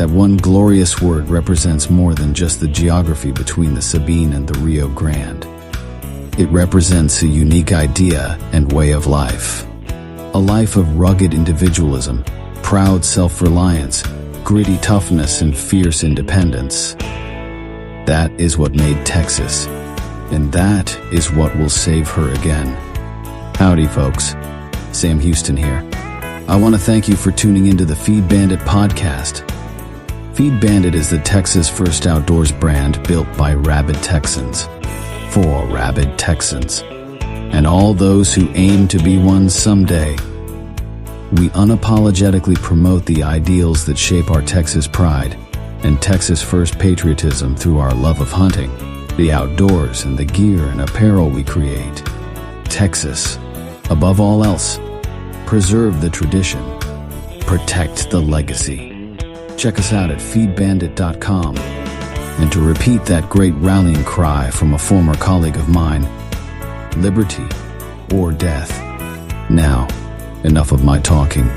That one glorious word represents more than just the geography between the Sabine and the Rio Grande. It represents a unique idea and way of life. A life of rugged individualism, proud self-reliance, gritty toughness, and fierce independence. That is what made Texas, and that is what will save her again. Howdy, folks. Sam Houston here. I want to thank you for tuning into the Feed Bandit podcast. Feed Bandit is the Texas first outdoors brand built by rabid Texans, for rabid Texans, and all those who aim to be one someday. We unapologetically promote the ideals that shape our Texas pride and Texas first patriotism through our love of hunting, the outdoors, and the gear and apparel we create. Texas, above all else, preserve the tradition, protect the legacy. Check us out at feedbandit.com. And to repeat that great rallying cry from a former colleague of mine, liberty or death. Now, enough of my talking.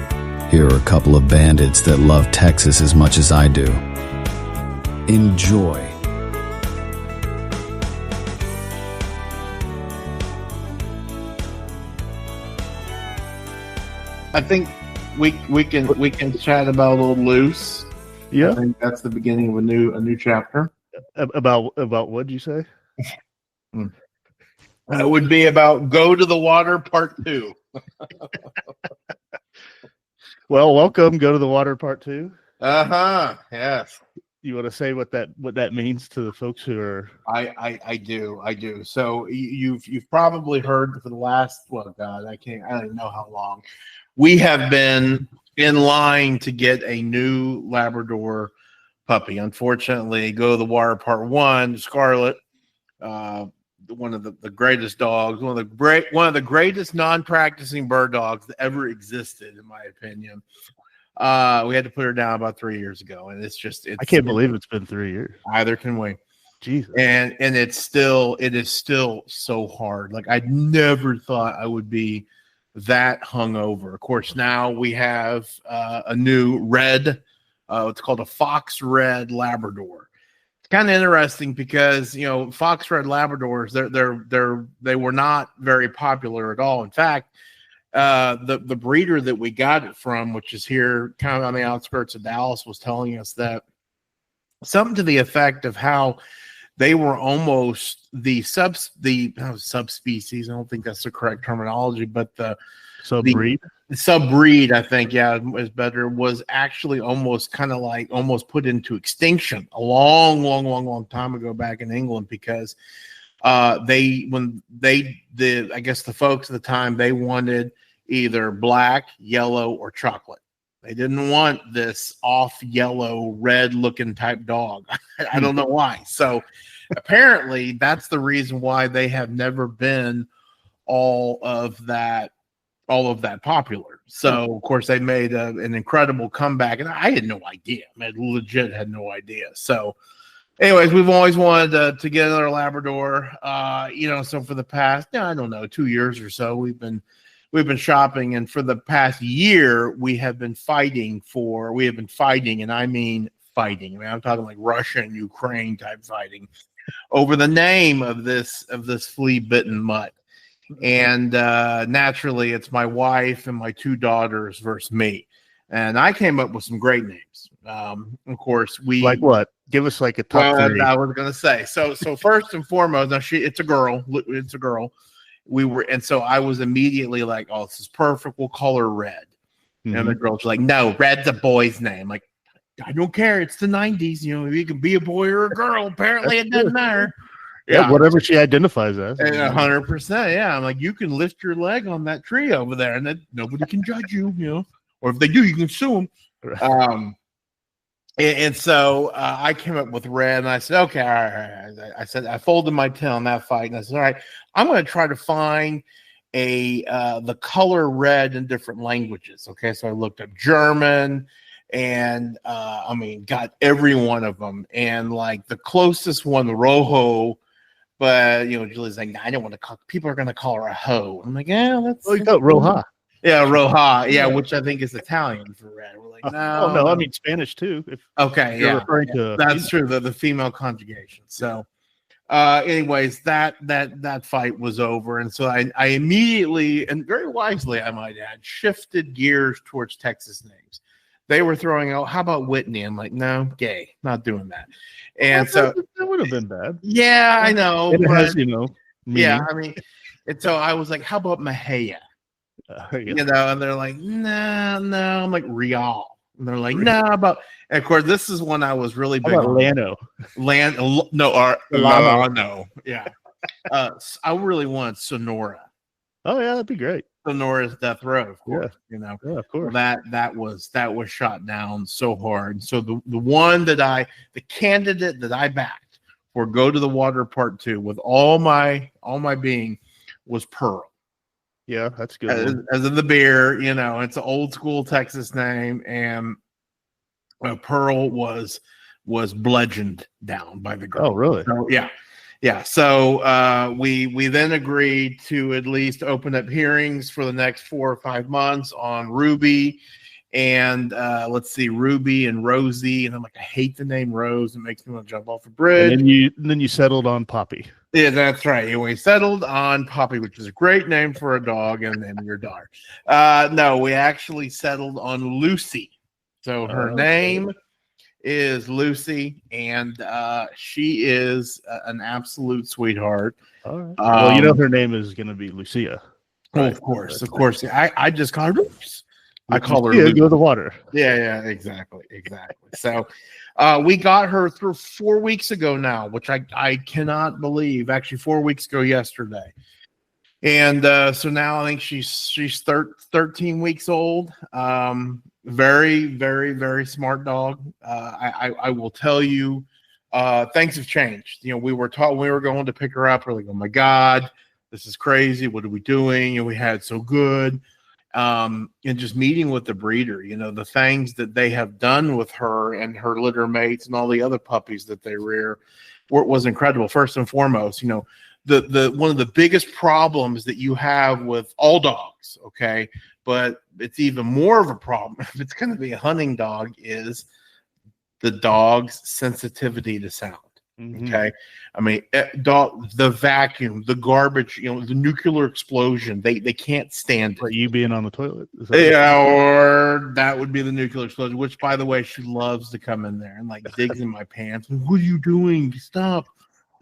Here are a couple of bandits that love Texas as much as I do. Enjoy. I think we can chat about a little loose. Yeah, I think that's the beginning of a new chapter. About what did you say? It would be about Go to the Water Part 2. Well, welcome. Go to the Water Part 2. Yes. You want to say what that means to the folks who are? I do. So you've probably heard for the last I don't even know how long. We have been in line to get a new Labrador puppy. Unfortunately, Go to the Water Part 1, Scarlet, one of the greatest dogs, one of the greatest non-practicing bird dogs that ever existed, in my opinion. We had to put her down about 3 years ago, and I can't believe it's been 3 years. Either can we. Jesus. And it is still so hard. Like, I never thought I would be that hungover. Of course, now we have a new red, it's called a Fox Red Labrador. It's kind of interesting because Fox Red Labradors, they were not very popular at all. In fact, the breeder that we got it from, which is here kind of on the outskirts of Dallas, was telling us that something to the effect of how they were almost the subspecies. I don't think that's the correct terminology, but the subbreed, I think, is better, was actually almost put into extinction a long time ago back in England, because the folks at the time, they wanted either black, yellow, or chocolate. They didn't want this off yellow, red looking type dog. I don't know why. So apparently that's the reason why they have never been all of that popular. So of course they made an incredible comeback, and I had no idea. I legit had no idea. So anyways, we've always wanted to get another Labrador. So for the past, 2 years or so, we've been shopping, and for the past year, we have been fighting, and I mean fighting. I mean, I'm talking like Russia and Ukraine type fighting over the name of this flea-bitten mutt. And naturally, it's my wife and my two daughters versus me. And I came up with some great names. Of course, like what? Give us like a top three. I was going to say. So first and foremost, now it's a girl. It's a girl. So I was immediately like, oh, this is perfect. We'll call her Red. Mm-hmm. And the girl's like, no, Red's a boy's name. Like, I don't care. It's the 90s. You can be a boy or a girl. Apparently, it doesn't matter. Yeah, whatever she identifies as. 100%. Yeah. I'm like, you can lift your leg on that tree over there, and then nobody can judge you, Or if they do, you can sue them. And so I came up with Red, and I said, okay, all right. I folded my tail in that fight, and I said, all right, I'm going to try to find the color red in different languages. Okay, so I looked up German, and got every one of them, and like the closest one, the Rojo. But Julie's like, I don't want to call. People are going to call her a hoe. I'm like, yeah, that's. Oh, you got Roja. Yeah, Roja. Yeah, which I think is Italian for red. We're like, no. Oh no, I mean Spanish too. Okay, you're yeah, referring to that's true. The female conjugation. So, anyways, that fight was over, and so I immediately and very wisely, I might add, shifted gears towards Texas names. They were throwing out, how about Whitney? I'm like, no, gay, not doing that. And so that would have been bad. yeah, I know. It has, yeah, meaning. I mean, and so I was like, how about Mahia? Yeah. And they're like, no. I'm like, Real. And they're like, no, and of course, this is when I was really big on Lano. Lano. Yeah. I really wanted Sonora. Oh yeah, that'd be great. Sonora's Death Row, of course. Yeah, of course. That was shot down so hard. So the candidate that I backed for Go to the Water Part 2 with all my being was Pearl. Yeah, that's good. As in the beer, it's an old school Texas name, and Pearl was bludgeoned down by the girl. Oh, really? So, yeah. So we then agreed to at least open up hearings for the next 4 or 5 months on Ruby, and Ruby and Rosie. And I'm like, I hate the name Rose. It makes me want to jump off a bridge. And then you settled on Poppy. Yeah, that's right. We settled on Poppy, which is a great name for a dog and your daughter. No, we actually settled on Lucy. So her name is Lucy, and she is an absolute sweetheart. All right. Well, her name is going to be Lucia. Right? Of course. I just call her Lucy. I call her Lucy. Go to the water. Yeah, exactly. So we got her through 4 weeks ago now, which I cannot believe. Actually, 4 weeks ago yesterday. And so now I think she's 13 weeks old. Very, very, very smart dog. I will tell you, things have changed. We were taught when we were going to pick her up. We're like, oh my God, this is crazy. What are we doing? We had so good. And just meeting with the breeder, the things that they have done with her and her litter mates and all the other puppies that they rear was incredible. First and foremost, the one of the biggest problems that you have with all dogs, okay, but it's even more of a problem if it's going to be a hunting dog, is the dog's sensitivity to sound. Okay, I mean, the vacuum, the garbage, the nuclear explosion, they can't stand it. Like you being on the toilet, or that would be the nuclear explosion. Which, by the way, she loves to come in there and like digs in my pants. What are you doing? Stop!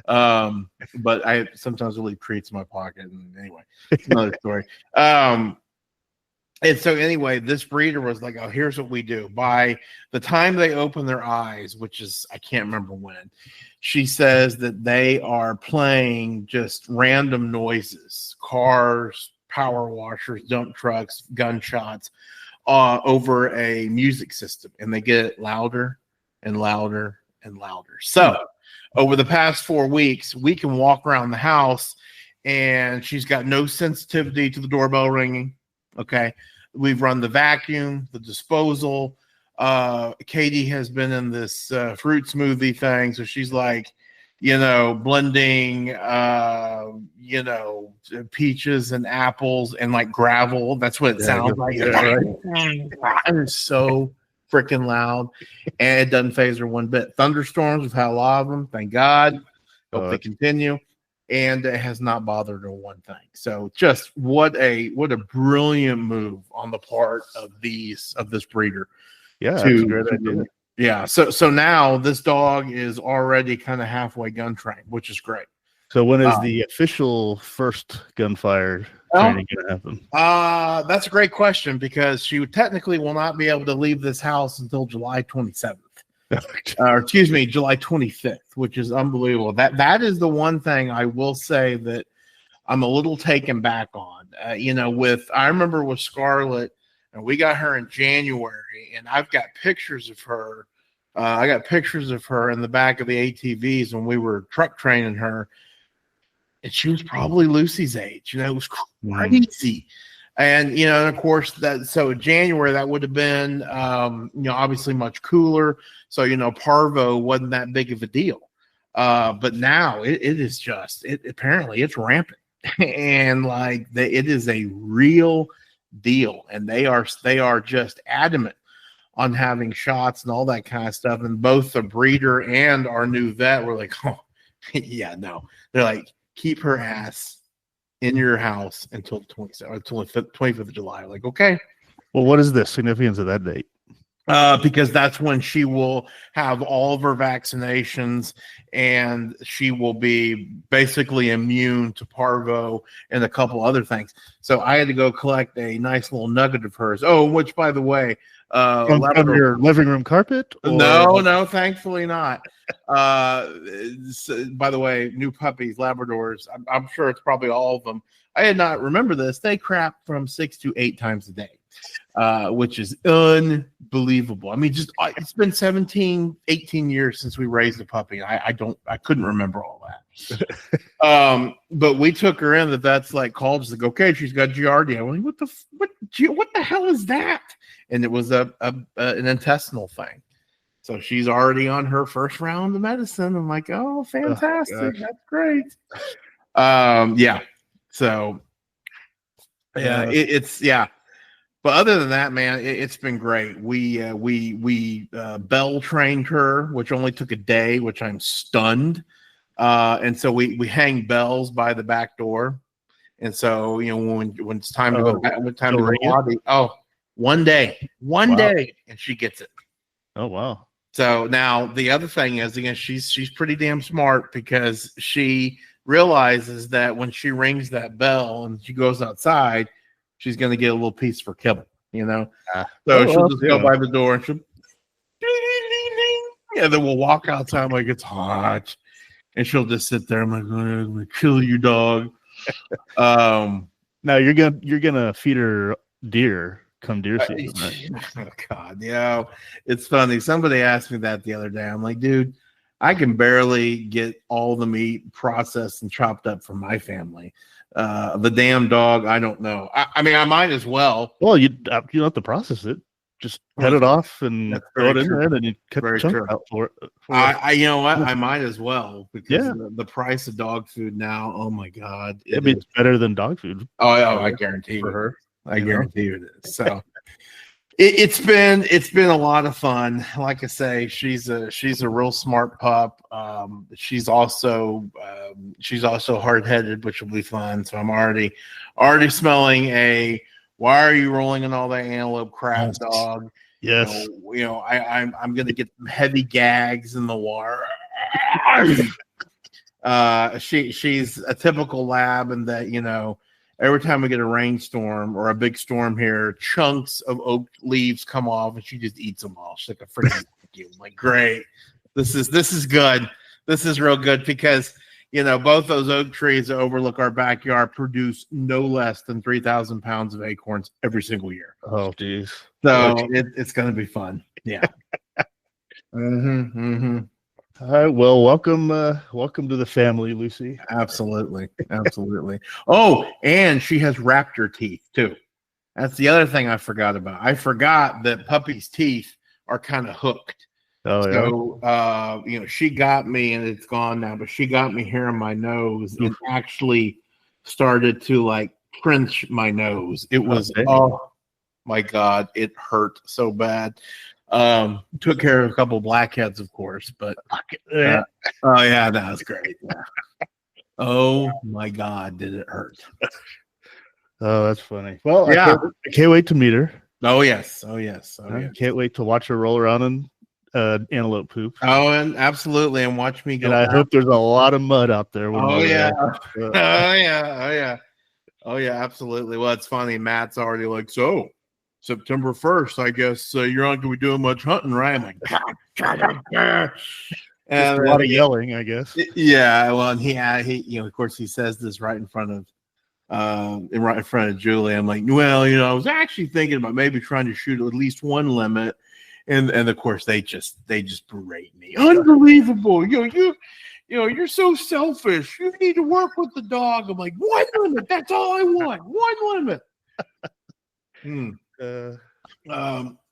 But I sometimes leave treats in my pocket. And anyway, it's another story. And so anyway, this breeder was like, oh, here's what we do. By the time they open their eyes, which is, I can't remember when, she says that they are playing just random noises, cars, power washers, dump trucks, gunshots, over a music system. And they get louder and louder and louder. So over the past 4 weeks, we can walk around the house and she's got no sensitivity to the doorbell ringing. Okay. We've run the vacuum, the disposal. Katie has been in this fruit smoothie thing. So she's like, blending, peaches and apples and like gravel. That's what it sounds like. Yeah, right. It is so freaking loud. And it doesn't phase her one bit. Thunderstorms, we've had a lot of them. Thank God. Hope they continue. And it has not bothered her one thing. So just what a brilliant move on the part of this breeder. Yeah, that's a great idea. Yeah. So now this dog is already kind of halfway gun trained, which is great. So when is the official first gunfire training going to happen? That's a great question, because she technically will not be able to leave this house until July 27th. Or excuse me, July 25th, which is unbelievable. That is the one thing I will say that I'm a little taken back on. I remember with Scarlett, and we got her in January, and I've got pictures of her. I got pictures of her in the back of the ATVs when we were truck training her, and she was probably Lucy's age. It was crazy. And, of course, so in January, that would have been, obviously much cooler. So, parvo wasn't that big of a deal. But now it is just, apparently it's rampant. And like it is a real deal, and they are just adamant on having shots and all that kind of stuff. And both the breeder and our new vet were like, oh, yeah, no. They're like, keep her ass in your house until the 25th of July. Like, okay. Well, what is the significance of that date? Because that's when she will have all of her vaccinations, and she will be basically immune to parvo and a couple other things. So I had to go collect a nice little nugget of hers. Oh, which, by the way, from your living room carpet? Or? No, thankfully not. By the way, new puppies, Labradors. I'm sure it's probably all of them. I did not remember this. They crap from 6 to 8 times a day, which is unbelievable. I mean, it's been 17, 18 years since we raised a puppy. I couldn't remember all that. But we took her in. That's like called. She's like, okay, she's got Giardia. I'm like, what the hell is that? And it was an intestinal thing. So she's already on her first round of medicine. I'm like, oh, fantastic. Oh, that's great. Yeah. So yeah, it's yeah. But other than that, man, it's been great. We bell trained her, which only took a day, which I'm stunned. And so we hang bells by the back door. And so, when it's time to go back, one day, and she gets it. Oh, wow. So now the other thing is, again, she's pretty damn smart, because she realizes that when she rings that bell and she goes outside, she's going to get a little piece for kibble, So she'll just go by the door and she'll, and then we'll walk outside like it's hot, and she'll just sit there. I'm like, I'm going to kill you, dog. Now you're gonna feed her deer come deer season, right? Oh God, it's funny. Somebody asked me that the other day. I'm like, dude, I can barely get all the meat processed and chopped up for my family. The damn dog, I don't know. I mean, I might as well. Well, you don't have to process it. Just cut it off and throw it in there, and then you cut the chunk out for it. You know what? I might as well, because the price of dog food now, oh my God. It's better than dog food. Oh, I guarantee you. For her. I guarantee you it is. So it's been a lot of fun. Like I say, she's a real smart pup. She's also hard-headed, which will be fun. So I'm already smelling a, why are you rolling in all that antelope crap, dog? Yes. I'm gonna get some heavy gags in the water. She's a typical lab in that, every time we get a rainstorm or a big storm here, chunks of oak leaves come off and she just eats them all. She's like a freaking vacuum. Like, great. This is good. This is real good, because both those oak trees that overlook our backyard produce no less than 3,000 pounds of acorns every single year. Oh, geez. So it's going to be fun. Yeah. Mm-hmm. All right. Well, welcome to the family, Lucy. Absolutely. Oh, and she has raptor teeth too. That's the other thing I forgot about. I forgot that puppies' teeth are kind of hooked. Oh, yeah. So, she got me, and it's gone now, but she got me here on my nose and actually started to like clench my nose. It was, oh my God, it hurt so bad. Took care of a couple of blackheads, of course, but oh yeah, that was great. Yeah. Oh my God, did it hurt? Oh, that's funny. Well, yeah, I can't wait to meet her. Oh yes. Can't wait to watch her roll around in antelope poop. Oh, and absolutely, and watch me go. And I hope there's a lot of mud out there. Oh yeah, absolutely. Well, it's funny. Matt's already like, so September 1st, I guess you're not going to be doing much hunting, right? I'm like, and a lot of yelling, I guess. Yeah, well, and he of course, he says this right in front of Julie. I'm like, well, I was actually thinking about maybe trying to shoot at least one limit, and of course they just berate me. Unbelievable, you're so selfish. You need to work with the dog. I'm like, one limit. That's all I want. One limit.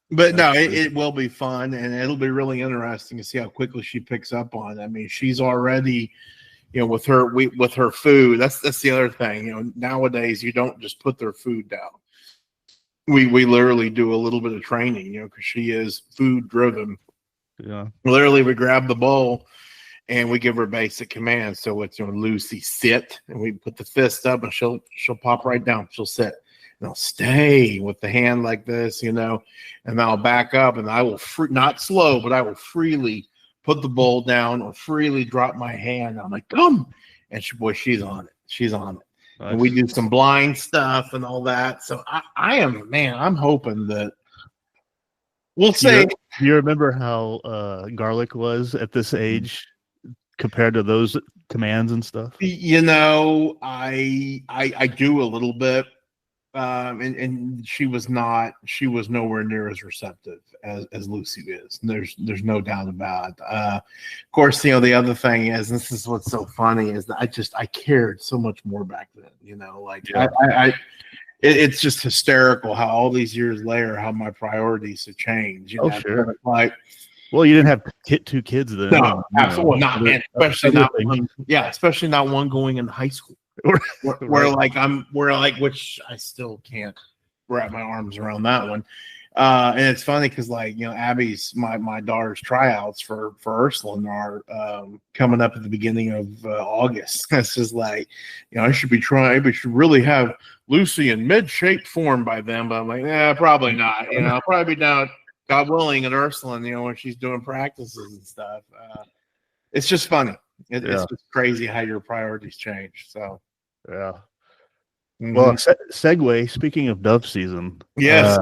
But no, it will be fun, and it'll be really interesting to see how quickly she picks up on it. I mean, she's already, with her food. That's the other thing. Nowadays you don't just put their food down. we literally do a little bit of training, because she is food driven. Yeah. Literally, we grab the bowl and we give her basic commands. So it's, Lucy, sit, and we put the fist up, and she'll pop right down. She'll sit, and I'll stay with the hand like this, and I'll back up, and I will not slow, but I will freely put the bowl down or freely drop my hand. I'm like, come, and she's on it. She's on it. Nice. And we do some blind stuff and all that. So I'm hoping that we'll say. Do you remember how Garlic was at this age compared to those commands and stuff? I do a little bit. And she was nowhere near as receptive as Lucy is. There's no doubt about it. Of course, the other thing is, this is what's so funny, is that I cared so much more back then. It's just hysterical how all these years later, how my priorities have changed. Sure. Well, you didn't have two kids then. No, absolutely not, man. Especially not one. Yeah, especially not one going into high school. Which I still can't wrap my arms around that one. And it's funny because, Abby's my daughter's tryouts for Ursuline are coming up at the beginning of August. It's just I should be trying. We should really have Lucy in mid-shape form by then. But I'm like, probably not. I'll probably be down, God willing, at Ursuline, when she's doing practices and stuff. It's just funny. It's just crazy how your priorities change. So, yeah. Mm-hmm. Well, segue. Speaking of dove season, yes.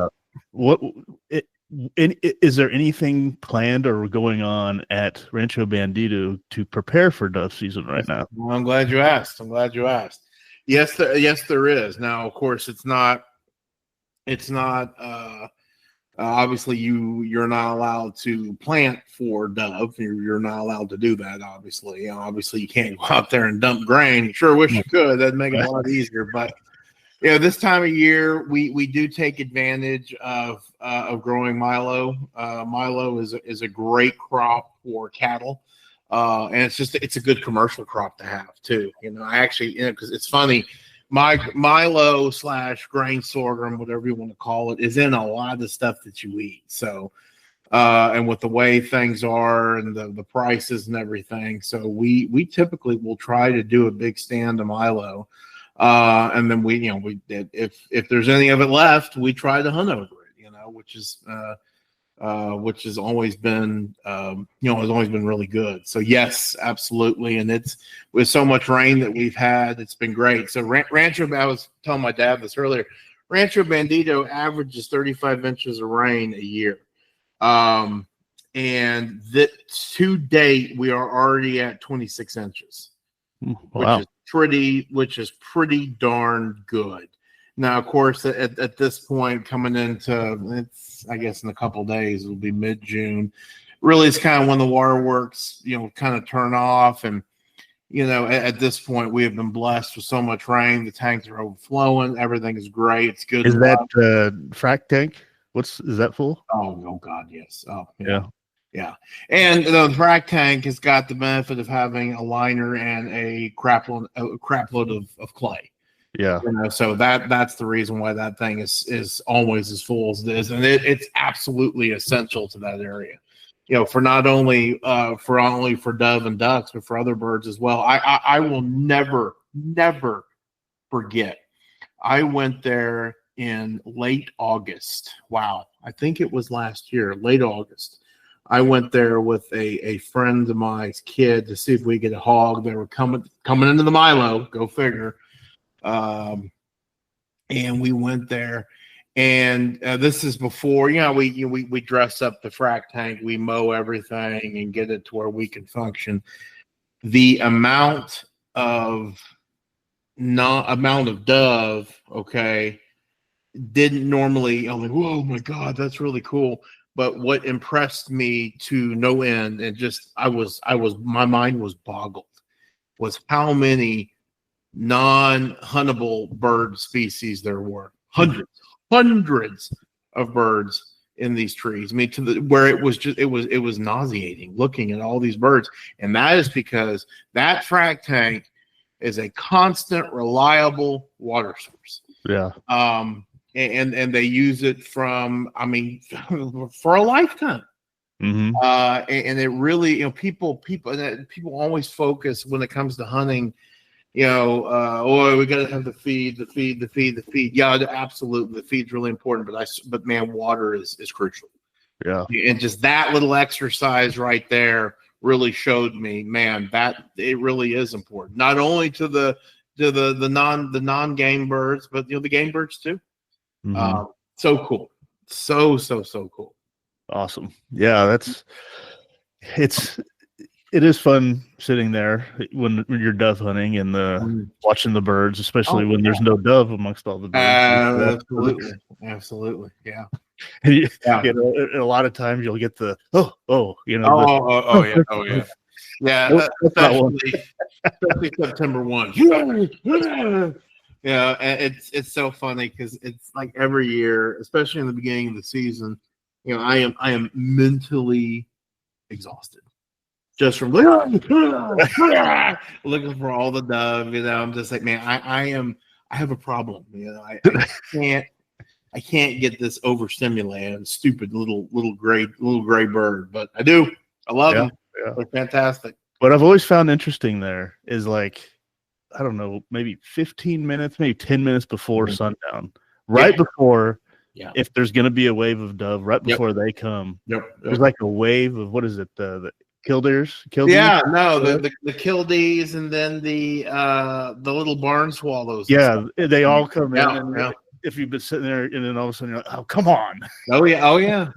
Is there anything planned or going on at Rancho Bandito to prepare for dove season right now? Well, I'm glad you asked. Yes, there is. Now, of course, it's not. Obviously, you're not allowed to plant for dove. You're not allowed to do that. Obviously, obviously you can't go out there and dump grain. Sure wish you could. That'd make it a lot easier. But this time of year, we do take advantage of growing milo. Milo is a great crop for cattle, and it's a good commercial crop to have too. I actually, because it's funny. My Milo / grain sorghum, whatever you want to call it, is in a lot of the stuff that you eat. So, and with the way things are and the prices and everything, so we typically will try to do a big stand of Milo, and then if there's any of it left, we try to hunt over it. Which has always been really good. So yes, absolutely. And it's with so much rain that we've had, it's been great. So Rancho, I was telling my dad this earlier, Rancho Bandito averages 35 inches of rain a year. And that to date, we are already at 26 inches, wow. which is pretty darn good. Now, of course, at this point, coming into I guess in a couple of days, it'll be mid-June. Really, it's kind of when the waterworks, kind of turn off. And, at this point, we have been blessed with so much rain. The tanks are overflowing. Everything is great. It's good. Is that frac tank? Is that full? Oh, God, yes. Oh, yeah. Yeah. And the frac tank has got the benefit of having a liner and a crap load of clay. Yeah. So that's the reason why that thing is always as full as it is. And it's absolutely essential to that area. For not only for dove and ducks, but for other birds as well. I will never forget. I went there in late August. Wow. I think it was last year, late August. I went there with a friend of mine's kid to see if we could get a hog. They were coming into the Milo, go figure. And we went there, and this is before, we dress up the frac tank, we mow everything and get it to where we can function. The amount of dove, didn't normally, I'm like, whoa, my God, that's really cool. But what impressed me to no end, and my mind was boggled, was how many non-huntable bird species there were. Hundreds of birds in these trees. I mean, where it was nauseating looking at all these birds. And that is because that frac tank is a constant, reliable water source. Yeah. and they use it from, I mean, for a lifetime. Mm-hmm. And it really, people always focus when it comes to hunting, we got to have the feed. Yeah, absolutely, the feed's really important, but man, water is crucial. Yeah, and just that little exercise right there really showed me, man, that it really is important, not only to the non game birds, but the game birds too. mm-hmm. So cool, so cool. Awesome. Yeah, it is fun sitting there when you're dove hunting and watching the birds, especially when there's no dove amongst all the birds. Absolutely, yeah. A lot of times you'll get the yeah, especially September 1. Yeah, and it's so funny because it's like every year, especially in the beginning of the season, I am mentally exhausted just from looking for all the dove. I'm just like, man, I have a problem. I can't get this overstimulated, stupid little gray bird, but I do. I love them. Yeah. They're fantastic. What I've always found interesting there is, like, I don't know, maybe 15 minutes, maybe 10 minutes before sundown, before, if there's going to be a wave of dove, right before they come, there's like a wave of, what is it, the killdeers? Yeah, no, the kildees, and then the little barn swallows. Yeah, they all come in. And if you've been sitting there, and then all of a sudden you're like, oh, come on. Oh yeah.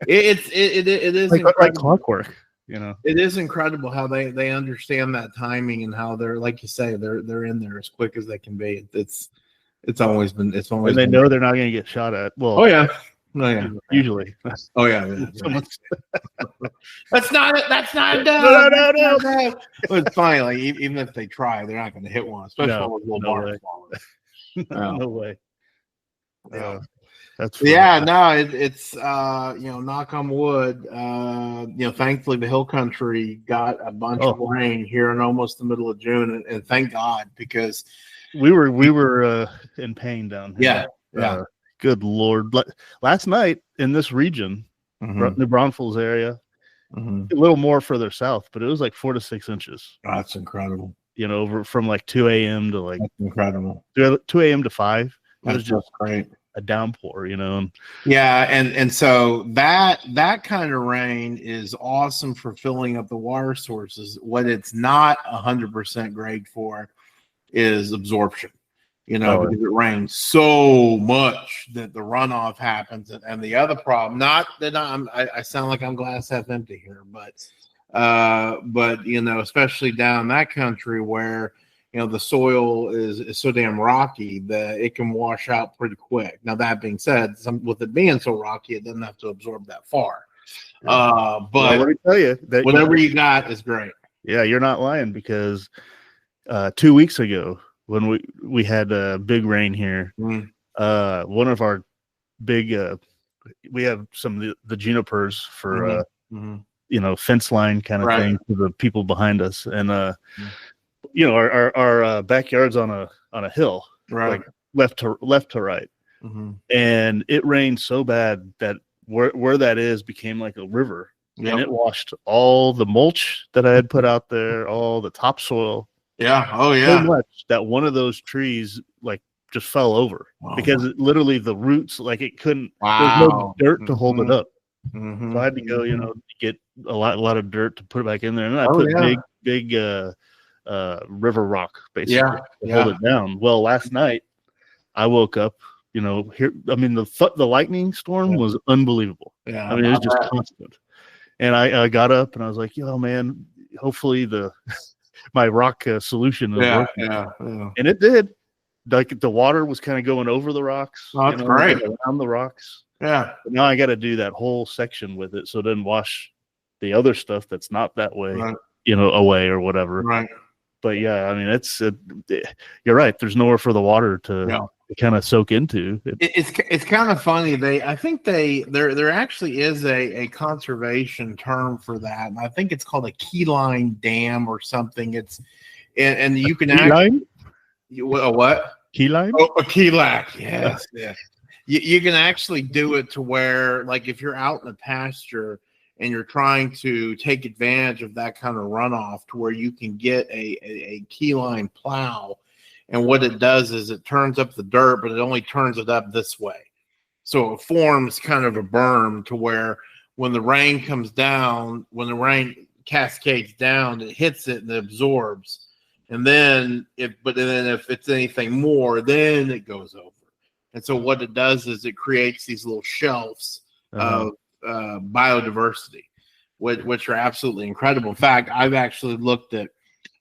It is like clockwork. It is incredible how they understand that timing, and how they're, like you say, they're in there as quick as they can be. It's always been. And they know they're not going to get shot at. Well, usually. Oh yeah. That's not it. That's not a dove. No. Well, it's fine. Like, even if they try, they're not going to hit one, especially with little barn swallows. No way. That's funny. Yeah, no, it's knock on wood. Thankfully the hill country got a bunch of rain here in almost the middle of June, and thank God, because we were in pain down here. Yeah. Good Lord. Last night in this region, New Braunfels area, a little more further south, but it was like 4 to 6 inches. Oh, that's incredible. Over from like 2 a.m. to like, that's incredible. 2 a.m. to 5. It was just great. A downpour, Yeah, and so that kind of rain is awesome for filling up the water sources. What it's not 100% great for is absorption. Because it rains so much that the runoff happens. And the other problem, not that I sound like I'm glass half empty here, but especially down that country where the soil is so damn rocky that it can wash out pretty quick. Now, that being said, with it being so rocky, it doesn't have to absorb that far. But let me tell you, that whatever you got is great. Yeah, you're not lying, because 2 weeks ago, when we had big rain here, one of our big we have some of the junipers for fence line kind of thing for the people behind us, and our backyard's on a hill, like left to right, and it rained so bad that where that is became like a river, and it washed all the mulch that I had put out there, all the topsoil. Yeah. Oh yeah. So much that one of those trees like just fell over because literally the roots, like, it couldn't. There's no dirt to hold it up. So I had to go, get a lot of dirt to put it back in there, and then I put big river rock basically to hold it down. Well, last night I woke up, here. I mean, the lightning storm was unbelievable. Yeah. I mean, it was just constant. And I got up and I was like, man, hopefully my rock solution is working. Yeah. And it did. Like, the water was kind of going over the rocks. Oh, that's great. Around the rocks. Yeah. But now I got to do that whole section with it so it doesn't wash the other stuff that's not that way, away or whatever. Right. But yeah, I mean, you're right. There's nowhere for the water to kind of soak into. It's kind of funny. I think there actually is a conservation term for that, and I think it's called a keyline dam or something. And you can actually a what? Key lime? Oh, a key lac. Yes. Yeah. You can actually do it to where, like, if you're out in the pasture and you're trying to take advantage of that kind of runoff, to where you can get a key line plow. And what it does is it turns up the dirt, but it only turns it up this way. So it forms kind of a berm to where when the rain comes down, when the rain cascades down, it hits it and it absorbs. And then if it's anything more, then it goes over. And so what it does is it creates these little shelves of biodiversity, which are absolutely incredible. In fact, I've actually looked at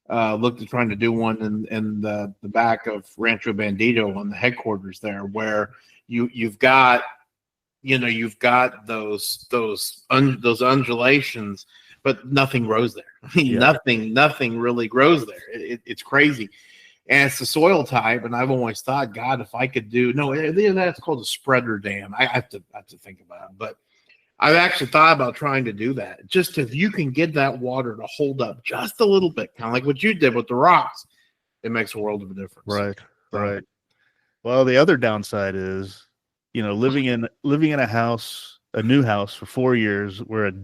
trying to do one in the back of Rancho Bandito on the headquarters there, where you've got those undulations, but nothing grows there. I mean, nothing really grows there. It's crazy. And it's the soil type, and I've always thought, God, if I could do that's called a spreader dam. I have to think about it, but I've actually thought about trying to do that. Just if you can get that water to hold up just a little bit, kind of like what you did with the rocks, it makes a world of a difference. Right. Well, the other downside is, living in a house, a new house for 4 years where it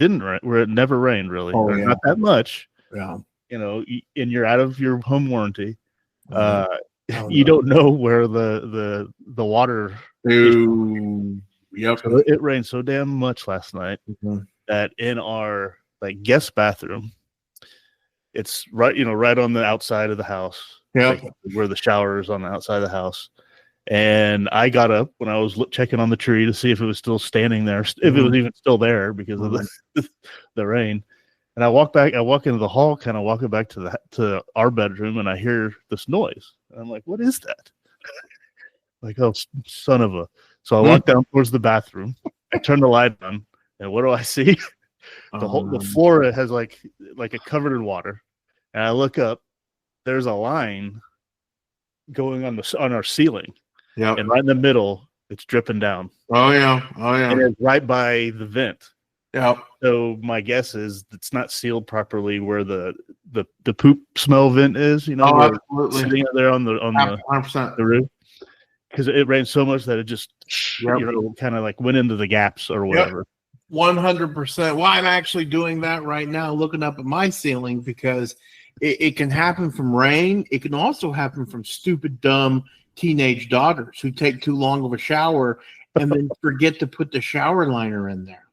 never rained really, not that much. Yeah. And you're out of your home warranty. You don't know where the water. Yep. So it rained so damn much last night that in our guest bathroom, it's right on the outside of the house. Yeah. Where the shower is on the outside of the house. And I got up when I was checking on the tree to see if it was still standing there, if it was even still there because of the rain. And I walk into the hall, kind of walking back to our bedroom, and I hear this noise. And I'm like, what is that? Like, oh, son of a. So I walk down towards the bathroom. I turn the light on, and what do I see? The floor has like a covered in water. And I look up. There's a line going on our ceiling. Yeah. And right in the middle, it's dripping down. Oh yeah. And it's right by the vent. Yeah. So my guess is it's not sealed properly where the poop smell vent is, absolutely. Sitting there on the 100%. the roof. Because it rained so much that it just kind of went into the gaps or whatever. 100%. Well, I'm actually doing that right now, looking up at my ceiling, because it can happen from rain. It can also happen from stupid, dumb teenage daughters who take too long of a shower and then forget to put the shower liner in there.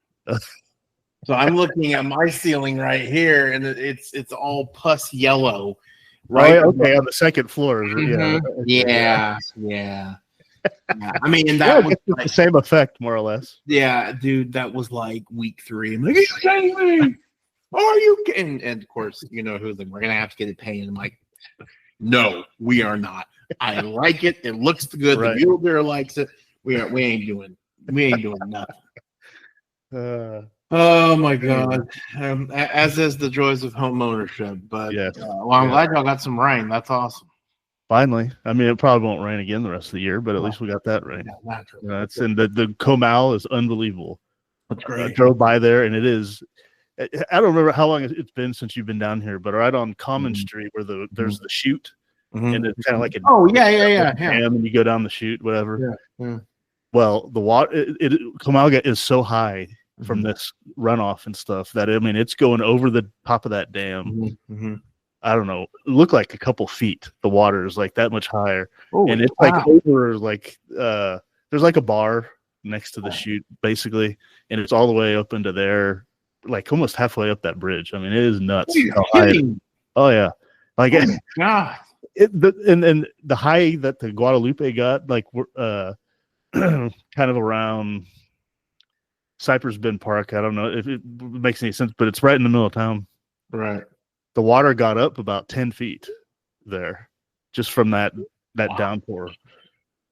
So I'm looking at my ceiling right here, and it's all pus yellow. Right? Okay, on the second floor. Yeah. I mean, that was the same effect, more or less. Yeah, dude, that was like week 3. I'm like, are you kidding me? Are you kidding? And of course, who's like, we're gonna have to get it painted. I'm like, no, we are not. I like it. It looks good. Right. The mule deer likes it. We ain't doing nothing. Oh my God. As is the joys of home ownership. But yes. I'm glad y'all got some rain. That's awesome. Finally. I mean, it probably won't rain again the rest of the year, but at least we got that rain. Yeah, the Comal is unbelievable. That's great. I drove by there, and it is. I don't remember how long it's been since you've been down here, but right on Common Street where there's the chute, and it's kind of like dam, and you go down the chute, whatever. Yeah. Well, the water, Comalga is so high from this runoff and stuff that it's going over the top of that dam. I don't know. It looked like a couple feet. The water is like that much higher, and it's over there's like a bar next to the chute basically, and it's all the way up into there, like almost halfway up that bridge. I mean, it is nuts. Oh yeah, like God. And the high that the Guadalupe got, kind of around Cypress Bend Park. I don't know if it makes any sense, but it's right in the middle of town. Right. The water got up about 10 feet there, just from that downpour,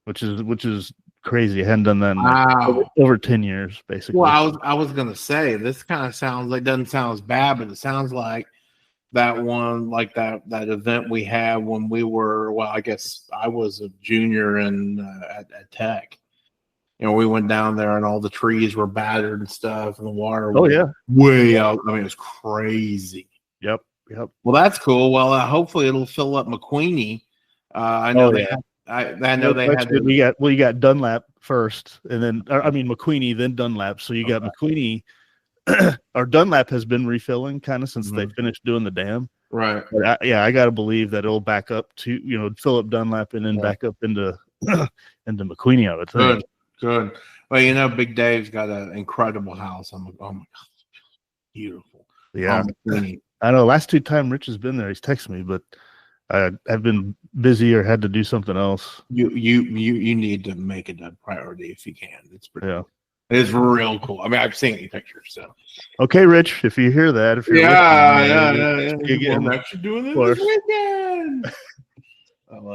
which is crazy. I hadn't done that in over 10 years, basically. Well, I was gonna say this kind of doesn't sound as bad, but it sounds like that one, like that event we had when we were, well, I guess I was a junior at Tech. We went down there and all the trees were battered and stuff, and the water was way out. I mean, it was crazy. Yep. Well, that's cool. Well, hopefully it'll fill up McQueenie. I know they I know they had. You got Dunlap first, and then McQueenie, then Dunlap. So you got McQueenie. Or Dunlap has been refilling kind of since they finished doing the dam. Right. But I got to believe that it'll back up to Philip Dunlap and then back up into McQueenie. I would think. Good. Well, Big Dave's got an incredible house. I'm like, oh my god, beautiful. Yeah, I know. Last 2 times Rich has been there, he's texted me, but I've been busy or had to do something else. You need to make it a priority if you can. It's pretty. It's real cool. I mean, I've seen any pictures. So, okay, Rich, if you hear that, if you're I'm actually doing this weekend.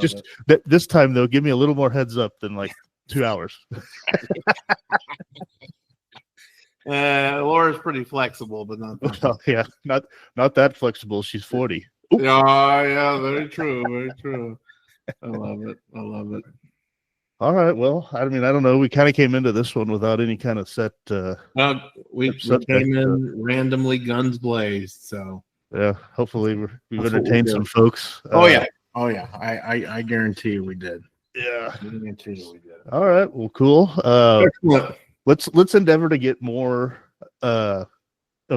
Just this time though, give me a little more heads up than like 2 hours. Laura's pretty flexible, but not that flexible. She's 40. Oop. Yeah, very true, very true. I love it. All right. Well, I don't know. We kind of came into this one without any kind of set. We came in randomly, guns blazed. So yeah, hopefully we've entertained some folks. Oh yeah. I guarantee you we did. Yeah. I guarantee you we did. All right. Well, cool. Let's endeavor to get more of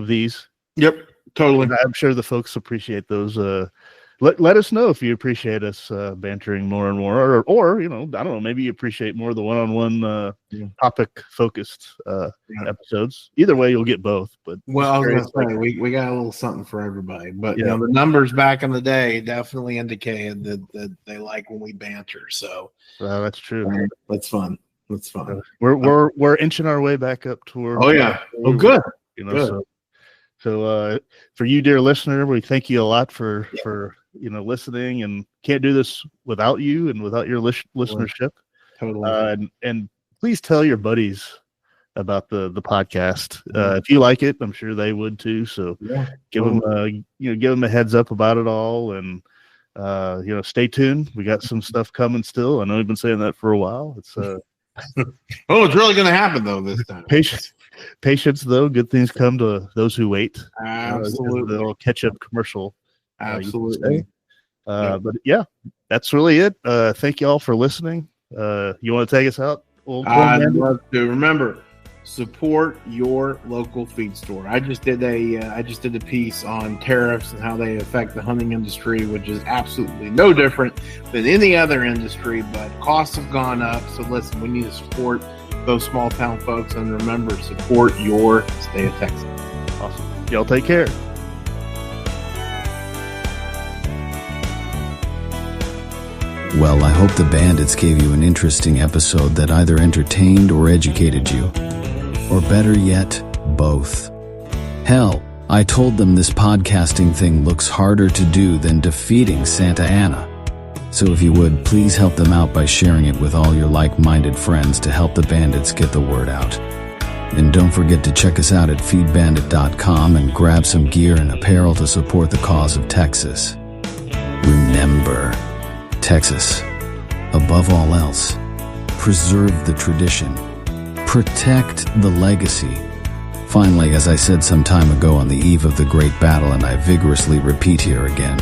these. Yep. Totally. I'm sure the folks appreciate those. Let us know if you appreciate us bantering more and more, or I don't know, maybe you appreciate more of the one-on-one topic focused episodes. Either way, you'll get both. But I was gonna say we got a little something for everybody. But the numbers back in the day definitely indicated that they like when we banter. So that's true. That's fun. That's fun. We're inching our way back up toward. Oh yeah. Oh good. Good. So for you, dear listener, we thank you a lot for listening, and can't do this without you and without your listenership. Totally. And please tell your buddies about the podcast. If you like it, I'm sure they would too. So give them a heads up about it all, and stay tuned. We got some stuff coming still. I know we've been saying that for a while. It's it's really going to happen though this time. Patience, though, good things come to those who wait. Absolutely. The little catch-up commercial. Absolutely. But yeah, that's really it. Thank you all for listening. You want to take us out? I'd love to. Remember, support your local feed store. I just did a piece on tariffs and how they affect the hunting industry, which is absolutely no different than any other industry, but costs have gone up. So listen, we need to support those small town folks, and remember, support your state of Texas. Awesome. Y'all take care. Well, I hope the Bandits gave you an interesting episode that either entertained or educated you. Or better yet, both. Hell, I told them this podcasting thing looks harder to do than defeating Santa Ana. So if you would, please help them out by sharing it with all your like-minded friends to help the Bandits get the word out. And don't forget to check us out at feedbandit.com and grab some gear and apparel to support the cause of Texas. Remember, Texas, above all else, preserve the tradition, protect the legacy. Finally, as I said some time ago on the eve of the great battle, and I vigorously repeat here again,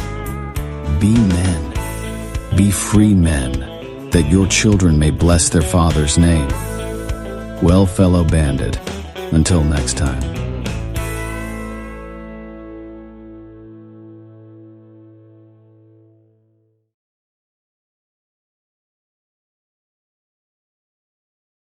be men. Be free men, that your children may bless their father's name. Well, fellow bandit, until next time.